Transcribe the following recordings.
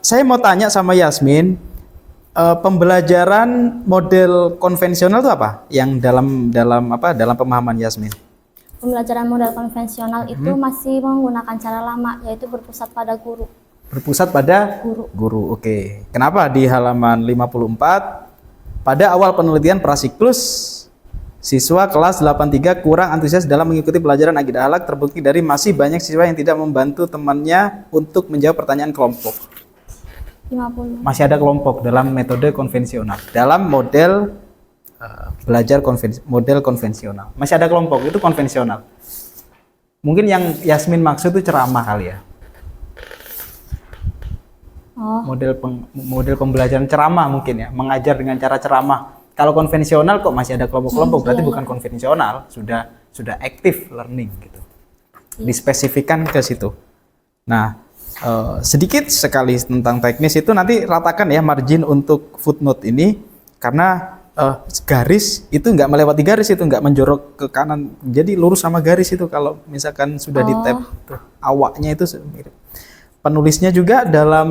saya mau tanya sama Yasmin, pembelajaran model konvensional itu apa? Yang dalam pemahaman Yasmin? Pembelajaran model konvensional itu masih menggunakan cara lama, yaitu berpusat pada guru. Berpusat pada guru. Oke. Kenapa di halaman 54 pada awal penelitian prasiklus siswa kelas 83 kurang antusias dalam mengikuti pelajaran akidah akhlak, terbukti dari masih banyak siswa yang tidak membantu temannya untuk menjawab pertanyaan kelompok. 50. Masih ada kelompok dalam metode konvensional. Dalam model belajar model konvensional. Masih ada kelompok, itu konvensional. Mungkin yang Yasmin maksud itu ceramah kali ya. Oh. Model pembelajaran ceramah mungkin ya, mengajar dengan cara ceramah. Kalau konvensional kok masih ada kelompok-kelompok, berarti bukan konvensional, sudah active learning gitu. Dispesifikkan ke situ. Nah, sedikit sekali tentang teknis itu nanti ratakan ya margin untuk footnote ini, karena garis itu nggak melewati garis, itu nggak menjorok ke kanan, jadi lurus sama garis itu kalau misalkan sudah di tab tuh, awaknya itu mirip. Penulisnya juga dalam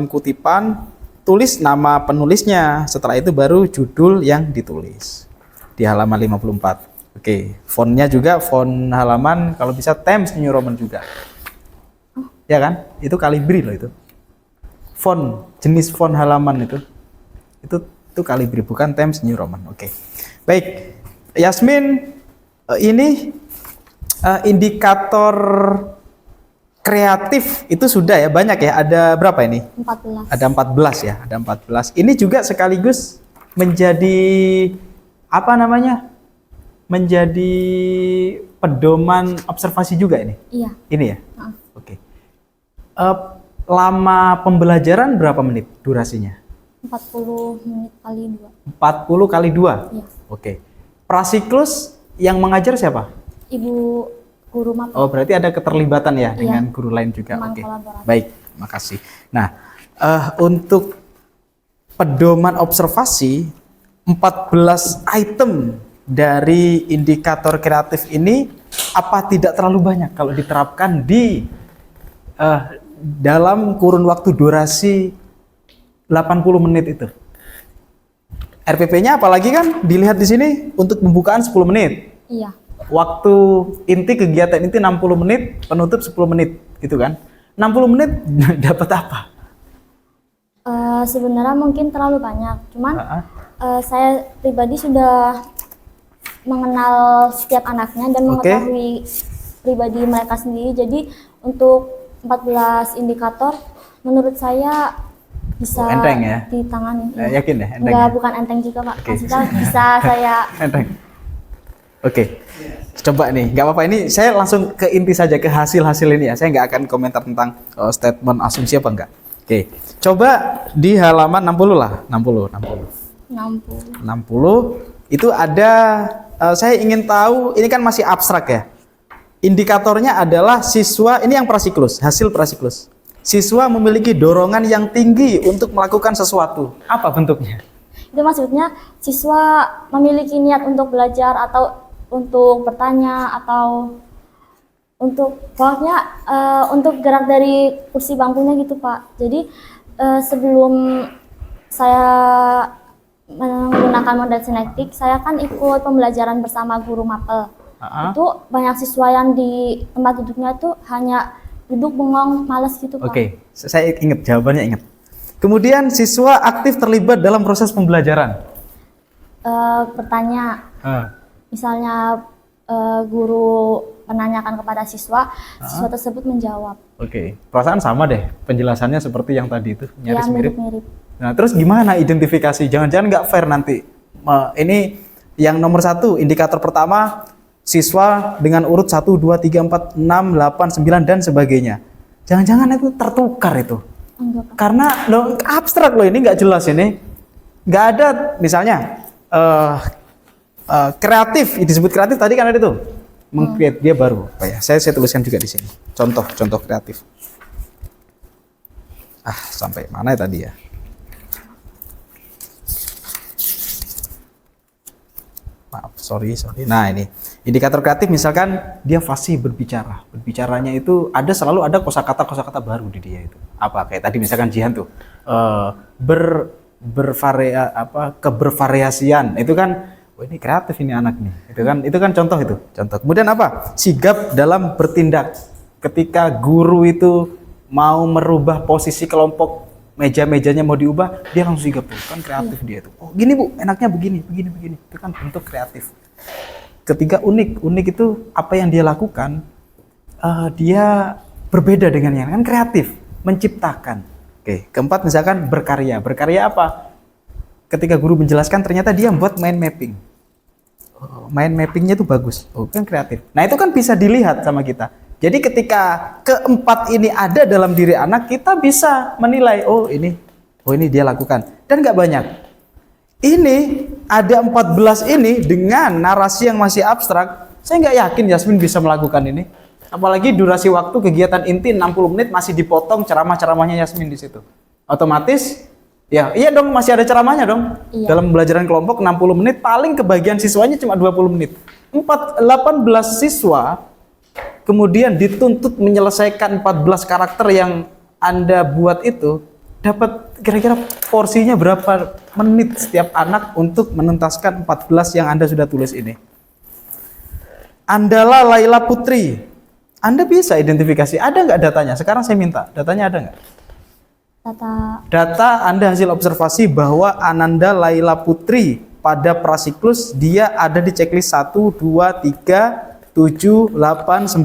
kutipan tulis nama penulisnya, setelah itu baru judul yang ditulis di halaman 54. Oke, fontnya juga font halaman kalau bisa Times New Roman juga. Ya kan? Itu Calibri loh itu. Font, jenis font halaman itu Calibri, bukan Times New Roman. Oke. Baik. Yasmin, ini indikator kreatif itu sudah ya, banyak ya. Ada berapa ini? 14. Ada 14 ya, ada 14. Ini juga sekaligus menjadi menjadi pedoman observasi juga ini? Iya. Ini ya? Oke. Lama pembelajaran berapa menit durasinya? 40 menit kali 2. 40 kali 2? Iya. Oke. Prasiklus yang mengajar siapa? Ibu guru mapel. Oh, berarti ada keterlibatan ya dengan guru lain juga. Oke. Baik, makasih. Nah, untuk pedoman observasi 14 item dari indikator kreatif ini apa tidak terlalu banyak kalau diterapkan di dalam kurun waktu durasi 80 menit itu? RPP-nya apalagi kan dilihat di sini untuk pembukaan 10 menit. Iya. Waktu inti kegiatan inti 60 menit, penutup 10 menit gitu kan. 60 menit dapat apa? Sebenarnya mungkin terlalu banyak. Cuman saya pribadi sudah mengenal setiap anaknya dan mengetahui pribadi mereka sendiri. Jadi untuk 14 indikator menurut saya bisa enteng ya? ditangani. Yakin ya? Enteng Enggak, ya? bukan enteng juga Pak. Maksudnya bisa saya enteng. Oke, coba nih, nggak apa-apa, ini saya langsung ke inti saja, ke hasil-hasil ini ya. Saya nggak akan komentar tentang statement asumsi apa enggak. Oke, coba di halaman 60 lah, 60 itu ada, saya ingin tahu, ini kan masih abstrak ya. Indikatornya adalah siswa, ini yang prasiklus, hasil prasiklus. Siswa memiliki dorongan yang tinggi untuk melakukan sesuatu. Apa bentuknya? Itu maksudnya siswa memiliki niat untuk belajar atau untuk bertanya atau untuk pokoknya untuk gerak dari kursi bangkunya gitu Pak. Jadi sebelum saya menggunakan model sinektik, saya kan ikut pembelajaran bersama guru mapel. Itu banyak siswa yang di tempat duduknya itu hanya duduk bengong, malas gitu Pak. Oke, saya ingat jawabannya, ingat. Kemudian siswa aktif terlibat dalam proses pembelajaran. Bertanya. Misalnya guru menanyakan kepada siswa, siswa tersebut menjawab. Oke, perasaan sama deh penjelasannya seperti yang tadi itu, nyaris mirip. Nah, terus gimana identifikasi? Jangan-jangan nggak fair nanti. Ini yang nomor 1, indikator pertama, siswa dengan urut 1, 2, 3, 4, 6, 8, 9, dan sebagainya. Jangan-jangan itu tertukar itu. Enggak, Pak. Karena abstrak loh, ini nggak jelas ini. Nggak ada, misalnya, kreatif, disebut kreatif tadi kan ada itu. Meng-create, dia baru. Oh ya, saya tuliskan juga di sini. Contoh kreatif. Sampai mana ya tadi ya? Maaf, sorry. Nah, ini indikator kreatif misalkan dia fasih berbicara. Berbicaranya itu selalu ada kosakata baru di dia itu. apa kayak tadi misalkan Jihan tuh kebervariasian itu kan, wah ini kreatif ini anak nih, itu kan contoh kemudian apa, sigap dalam bertindak ketika guru itu mau merubah posisi kelompok, meja-mejanya mau diubah, dia langsung sigap tuh, kan kreatif dia tuh. Oh gini Bu, enaknya begini, itu kan bentuk kreatif. Ketiga unik itu apa yang dia lakukan, dia berbeda dengan yang kan kreatif, menciptakan. Oke, keempat misalkan berkarya apa? Ketika guru menjelaskan ternyata dia buat mind mapping. Mind mappingnya tuh bagus, kan kreatif. Nah itu kan bisa dilihat sama kita. Jadi ketika keempat ini ada dalam diri anak, kita bisa menilai, oh ini dia lakukan. Dan nggak banyak. Ini ada 14 ini dengan narasi yang masih abstrak, saya nggak yakin Yasmin bisa melakukan ini. Apalagi durasi waktu kegiatan inti 60 menit masih dipotong ceramah-ceramahnya Yasmin di situ. Otomatis, iya dong masih ada ceramahnya dong. Iya. Dalam pembelajaran kelompok 60 menit, paling kebagian siswanya cuma 20 menit. 18 siswa kemudian dituntut menyelesaikan 14 karakter yang Anda buat itu, dapat kira-kira porsinya berapa menit setiap anak untuk menuntaskan 14 yang Anda sudah tulis ini. Andala Laila Putri, Anda bisa identifikasi, ada nggak datanya? Sekarang saya minta, datanya ada nggak? Data Anda hasil observasi bahwa Ananda Laila Putri pada prasiklus dia ada di checklist 1, 2, 3, 7, 8, 9,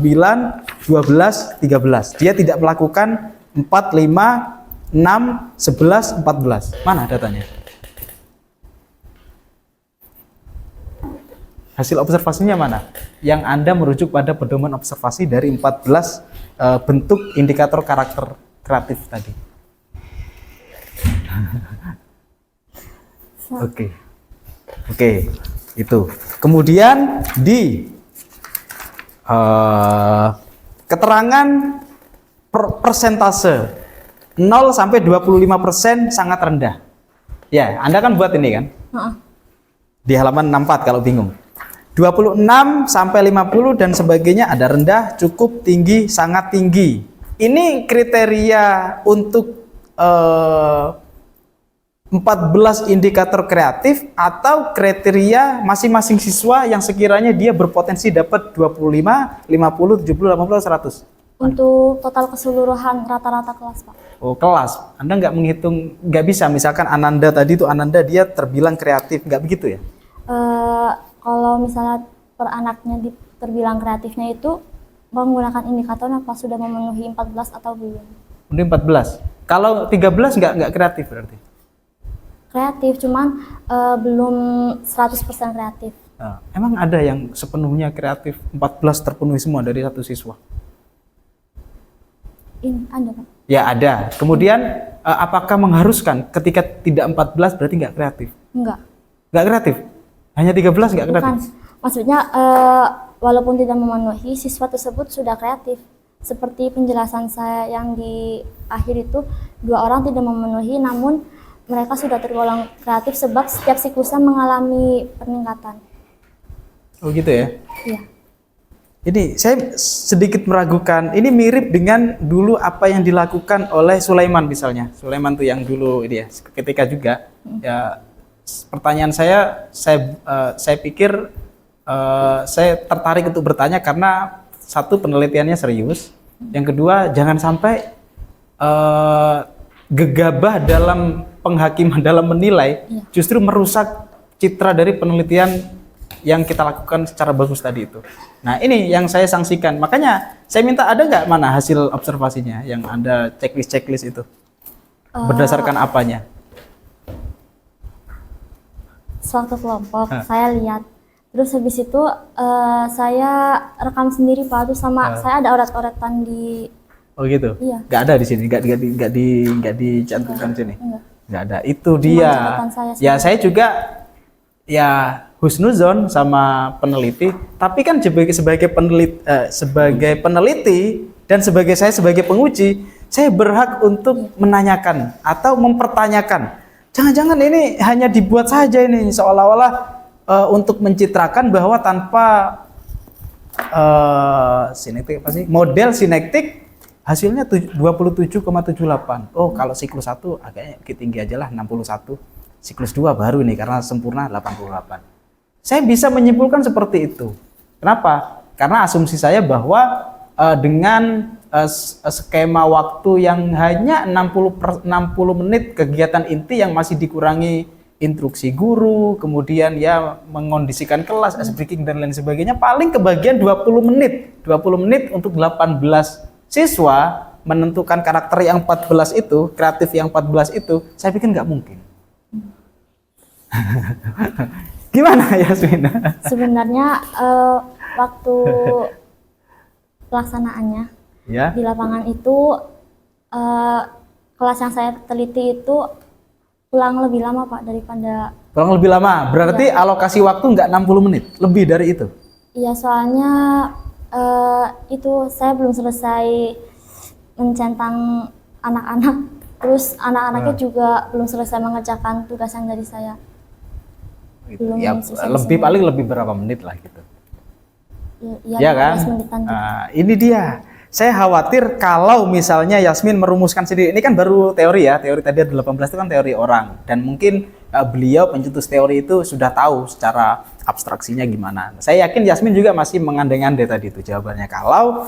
12, 13. Dia tidak melakukan 4, 5, 6, 11, 14. Mana datanya? Hasil observasinya mana? Yang Anda merujuk pada pedoman observasi dari 14 bentuk indikator karakter kreatif tadi. Oke, itu. Kemudian di keterangan persentase 0 sampai 25% sangat rendah. Ya, Anda kan buat ini kan? Di halaman 64 kalau bingung. 26 sampai 50 dan sebagainya ada rendah, cukup, tinggi, sangat tinggi. Ini kriteria untuk 14 indikator kreatif atau kriteria masing-masing siswa yang sekiranya dia berpotensi dapat 25, 50, 70, 80, 100. Untuk total keseluruhan rata-rata kelas, Pak. Oh, kelas. Anda nggak menghitung, nggak bisa. Misalkan Ananda tadi itu Ananda dia terbilang kreatif, nggak begitu ya? Kalau misalnya per anaknya terbilang kreatifnya itu menggunakan indikator apa sudah memenuhi 14 atau belum? Memenuhi 14. Kalau 13 nggak kreatif berarti? Kreatif, cuman belum 100% kreatif. Emang ada yang sepenuhnya kreatif, 14 terpenuhi semua dari satu siswa? Ini ada, Pak. Ya ada. Kemudian apakah mengharuskan ketika tidak 14 berarti nggak kreatif? Enggak. Nggak kreatif? Hanya 13 nggak kreatif? Bukan. Maksudnya walaupun tidak memenuhi, siswa tersebut sudah kreatif. Seperti penjelasan saya yang di akhir itu, 2 orang tidak memenuhi namun mereka sudah tergolong kreatif sebab setiap siklusnya mengalami peningkatan. Oh gitu ya? Iya. Ini saya sedikit meragukan, ini mirip dengan dulu apa yang dilakukan oleh Sulaiman misalnya. Sulaiman tuh yang dulu ini ya, ketika juga ya pertanyaan saya pikir saya tertarik untuk bertanya karena satu penelitiannya serius, yang kedua jangan sampai gegabah dalam penghakiman dalam menilai justru merusak citra dari penelitian yang kita lakukan secara bagus tadi itu. Nah ini yang saya sanksikan, makanya saya minta ada nggak mana hasil observasinya yang Anda checklist itu berdasarkan apanya? Suatu kelompok saya lihat, terus habis itu saya rekam sendiri Pak, terus sama saya ada oret-oretan di. Oh gitu? Iya. Nggak ada di sini, nggak dicantumkan sini. Nggak ada. Itu dia. Ya saya juga ya husnuzon sama peneliti, tapi kan sebagai peneliti dan saya sebagai penguji, saya berhak untuk menanyakan atau mempertanyakan. Jangan-jangan ini hanya dibuat saja ini seolah-olah untuk mencitrakan bahwa tanpa sinektik apa sih? Model sinektik hasilnya 27,78. Oh, kalau siklus 1 agaknya tinggi aja lah 61. Siklus 2 baru nih karena sempurna 88. Saya bisa menyimpulkan seperti itu. Kenapa? Karena asumsi saya bahwa dengan skema waktu yang hanya 60 menit kegiatan inti yang masih dikurangi instruksi guru, kemudian ya mengondisikan kelas, ice breaking dan lain sebagainya, paling kebagian 20 menit. 20 menit untuk 18 siswa menentukan karakter yang 14 itu, kreatif yang 14 itu, saya pikir nggak mungkin. Gimana Yasmin? Sebenarnya waktu pelaksanaannya Ya. di lapangan itu kelas yang saya teliti itu pulang lebih lama Pak daripada. Kurang lebih lama, berarti alokasi waktu nggak 60 menit, lebih dari itu. Iya, soalnya itu saya belum selesai mencentang anak-anak, terus anak-anaknya juga belum selesai mengerjakan tugasan dari saya. Gitu. Belum Ya, selesai lebih semua. paling lebih berapa menit lah gitu. Ya, Ya kan? 15 menitan gitu. Nah, ini dia. Saya khawatir kalau misalnya Yasmin merumuskan sendiri. Ini kan baru teori ya. Teori tadi ada 18 itu kan teori orang. Dan mungkin beliau pencetus teori itu sudah tahu secara abstraksinya gimana. Saya yakin Yasmin juga masih mengandai-andai tadi itu jawabannya. Kalau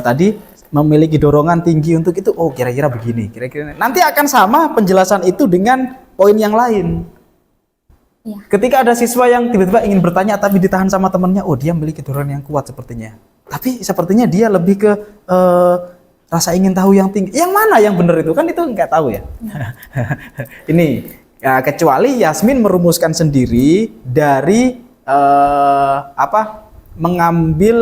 tadi memiliki dorongan tinggi untuk itu, oh kira-kira begini, kira-kira nanti akan sama penjelasan itu dengan poin yang lain. Iya. Ketika ada siswa yang tiba-tiba ingin bertanya tapi ditahan sama temannya, oh dia memiliki dorongan yang kuat sepertinya. Tapi sepertinya dia lebih ke rasa ingin tahu yang tinggi. Yang mana yang benar itu? Kan itu nggak tahu ya. Ini ya, kecuali Yasmin merumuskan sendiri dari mengambil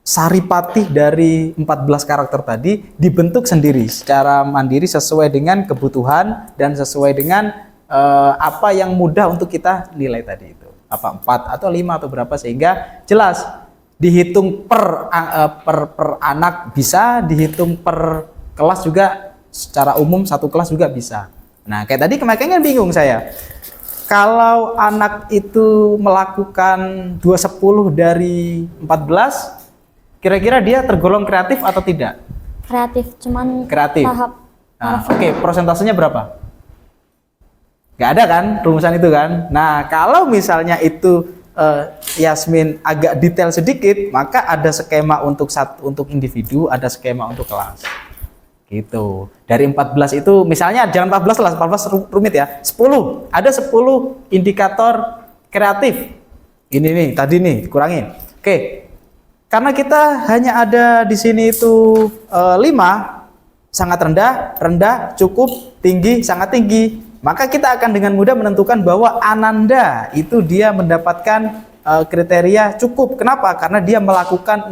saripatih dari 14 karakter tadi, dibentuk sendiri secara mandiri sesuai dengan kebutuhan dan sesuai dengan apa yang mudah untuk kita nilai tadi itu. Apa 4 atau 5 atau berapa, sehingga jelas dihitung per anak bisa, dihitung per kelas juga, secara umum satu kelas juga bisa. Nah, kayak tadi makanya bingung saya. Kalau anak itu melakukan 2/10 dari 14, kira-kira dia tergolong kreatif atau tidak? Kreatif, cuman Kreatif. tahap Nah, oke, prosentasenya berapa? Nggak ada kan rumusan itu kan? Nah, kalau misalnya itu Yasmin agak detail sedikit, maka ada skema untuk individu, ada skema untuk kelas. Gitu. Dari 14 itu, misalnya jangan 14 lah, 14 rumit ya. 10, ada 10 indikator kreatif. Ini nih, tadi nih, kurangin. Oke. Karena kita hanya ada di sini itu 5, sangat rendah, rendah, cukup, tinggi, sangat tinggi. Maka kita akan dengan mudah menentukan bahwa Ananda itu dia mendapatkan kriteria cukup. Kenapa? Karena dia melakukan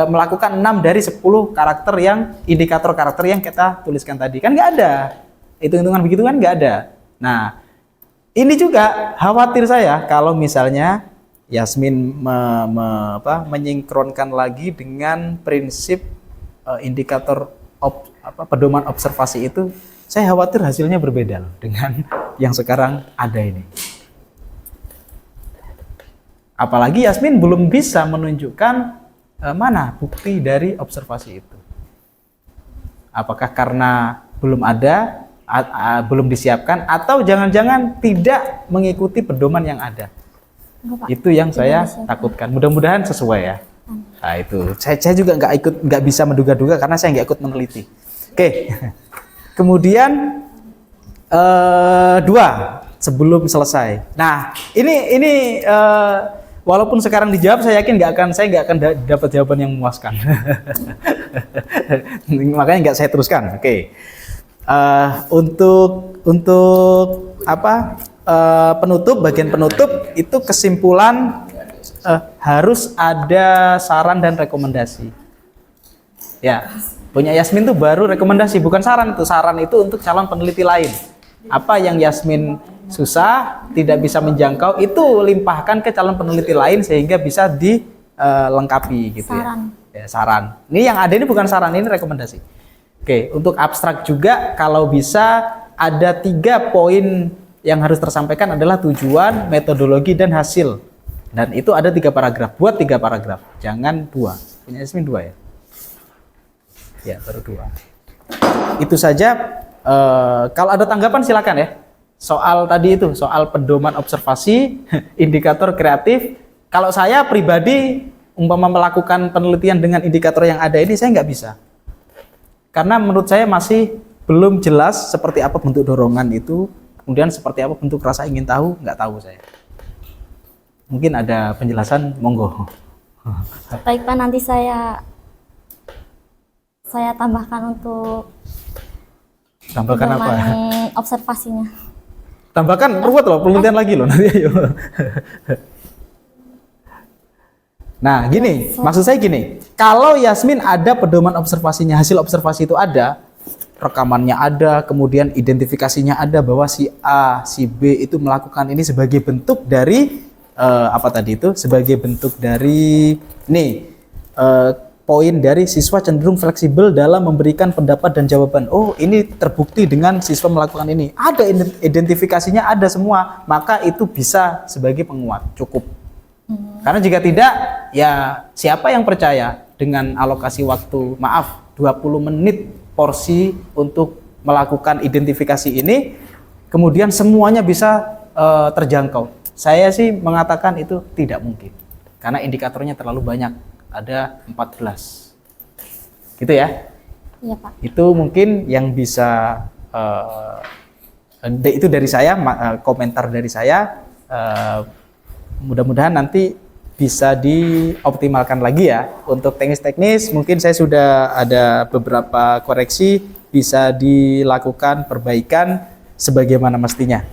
melakukan 6 dari 10 karakter yang indikator karakter yang kita tuliskan tadi. Kan nggak ada. Hitung-hitungan begitu kan nggak ada. Nah, ini juga khawatir saya kalau misalnya Yasmin menyinkronkan lagi dengan prinsip indikator pedoman observasi itu. Saya khawatir hasilnya berbeda loh dengan yang sekarang ada ini. Apalagi Yasmin belum bisa menunjukkan mana bukti dari observasi itu. Apakah karena belum ada, belum disiapkan, atau jangan-jangan tidak mengikuti pedoman yang ada. Enggak, Pak. Itu yang saya Disiapkan. takutkan. Mudah-mudahan sesuai ya. Nah itu, saya juga nggak bisa menduga-duga karena saya nggak ikut meneliti. Oke. Kemudian 2 sebelum selesai. Nah, ini walaupun sekarang dijawab, saya yakin saya nggak akan dapat jawaban yang memuaskan. Makanya nggak saya teruskan. Oke. Untuk penutup, bagian penutup itu kesimpulan harus ada saran dan rekomendasi. Ya. Punya Yasmin tuh baru rekomendasi, bukan saran itu. Saran itu untuk calon peneliti lain. Apa yang Yasmin susah, tidak bisa menjangkau, itu limpahkan ke calon peneliti lain sehingga bisa dilengkapi gitu Saran. ya. Saran. Ini yang ada ini bukan saran, ini rekomendasi. Oke, untuk abstrak juga kalau bisa ada 3 poin yang harus tersampaikan adalah tujuan, metodologi, dan hasil. Dan itu ada 3 paragraf. Buat 3 paragraf, jangan 2. Punya Yasmin 2 ya. Ya, baru 2. Itu saja. Kalau ada tanggapan silakan ya. Soal tadi itu, soal pedoman observasi, indikator kreatif. Kalau saya pribadi, umpama melakukan penelitian dengan indikator yang ada ini, saya nggak bisa. Karena menurut saya masih belum jelas seperti apa bentuk dorongan itu, kemudian seperti apa bentuk rasa ingin tahu, nggak tahu saya. Mungkin ada penjelasan, monggo. Baik Pak, nanti saya tambahkan untuk Tambahkan apa? pedoman observasinya. Tambahkan ruwet loh, penelitian lagi loh nanti ayo. Nah gini, maksud saya gini, kalau Yasmin ada pedoman observasinya, hasil observasi itu ada, rekamannya ada, kemudian identifikasinya ada bahwa si A, si B itu melakukan ini sebagai bentuk dari apa tadi itu? Sebagai bentuk dari poin dari siswa cenderung fleksibel dalam memberikan pendapat dan jawaban. Oh, ini terbukti dengan siswa melakukan ini. Ada identifikasinya, ada semua. Maka itu bisa sebagai penguat, cukup. Karena jika tidak, ya siapa yang percaya dengan alokasi waktu, 20 menit porsi untuk melakukan identifikasi ini, kemudian semuanya bisa terjangkau. Saya sih mengatakan itu tidak mungkin. Karena indikatornya terlalu banyak. Ada 14 gitu ya. Iya Pak. Itu mungkin yang bisa itu dari saya, komentar dari saya. Mudah-mudahan nanti bisa dioptimalkan lagi ya. Untuk teknis-teknis mungkin saya sudah ada beberapa koreksi, bisa dilakukan perbaikan sebagaimana mestinya.